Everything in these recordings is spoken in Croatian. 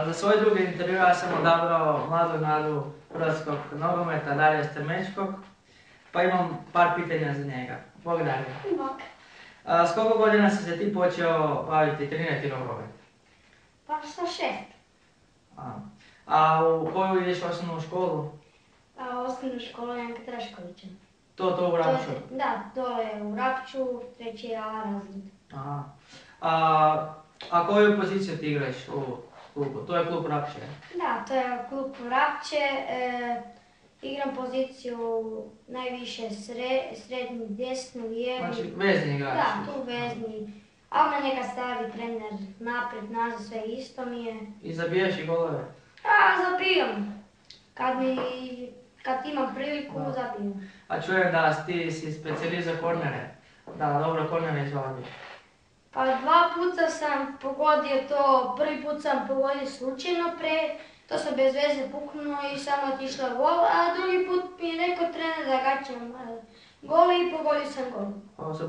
Za svoj drugi intervju ja sam odabrao mladu nadu hrvatskog nogometa, Darija Strmečkog, pa imam par pitanja za njega. Bog Darija. Bog. S koliko godina si se ti počeo baviti, trenirati nogomet? Pa sa 6. A u koju ideš osnovnu školu? Osnovnu školu Janka Traškovića. To u Rapču? Da, dole u Rapču, 3. A razred. Aha. A koju poziciju ti igraš u klubu? To je klub Rapče? Da, to je klub Rapče. Igram poziciju najviše srednji, desni, lijevi. Znači vezni igrač? Da, tu vezni. Ali me neka stavi trener naprijed, nazad, sve isto mi je. I zabijaš i golove? Zabijam. Kad imam priliku, zabijam. A čujem da ti si specijalist za kornere. Da, dobro, kornere izvadi. Pa 2 puta sam pogodio to, prvi put sam pogodio slučajno to sam bez veze puknuo i samo otišla gol, a drugi put mi je rekao trener da gaćam gol i pogodio sam gol.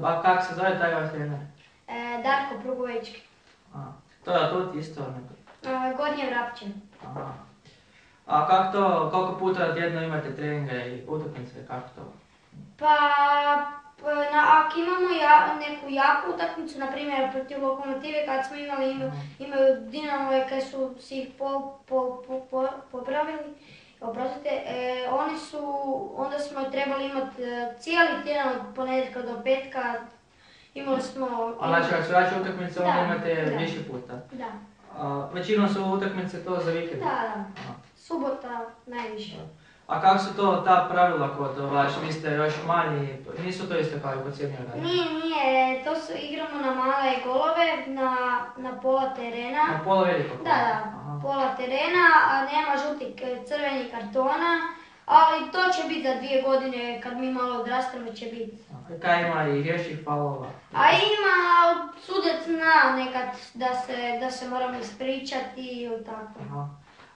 A kak se zove taj vaš trener? Darko Prugovečki. To ti isto neko? Gornje Vrapče. A koliko puta tjedno imate treninge i utakmice, kako to? Pa, ako imamo neku jaku utakmicu, na primjer protiv Lokomotive kad smo imaju Dinamove kad su si ih popravili, onda smo trebali imati cijeli tjedan od ponedjeljka do petka, imali smo... A znači, kad su jače utakmice, onda imate više puta? Da. Većinom su utakmice to za vikend? Da. Subota najviše. A kako su to ta pravila kod vi ste još manji, nisu to isto kao i kod seniora? Nije, igramo na male golove, na pola terena. Na pola velikog? Da, pola terena, a nema žutih crvenih kartona, ali to će biti za 2 godine, kad mi malo odrastemo će biti. Kaj ima i riješih faulova? A ima, sudac zna nekad da se moramo ispričati ili tako.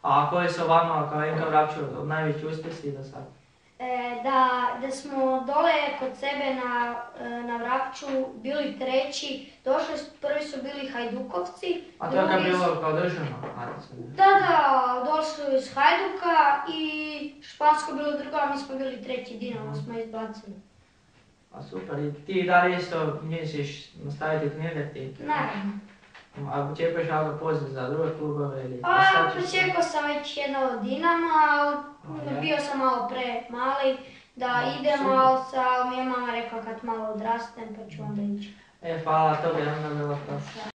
A koji su vama kao Janka Vrapču najveći uspjesi do sada? Da smo dole kod sebe na Vrapču bili 3, prvi su bili Hajdukovci. A to je kad bilo kao državno? Da, došli iz Hajduka i Špansko bilo drugo, a mi smo bili 3, Dinamo smo izbacili. A super, i ti dalje isto misliš nastaviti trenirati? Naravno. A očekuješ ako poziv za druge klubove ili... Pa, očekao sam već jedno od Dinama, bio sam malo premali da idem, ali mi je mama rekla kad malo odrastem pa ću onda ići. Hvala, to bi onda bilo to.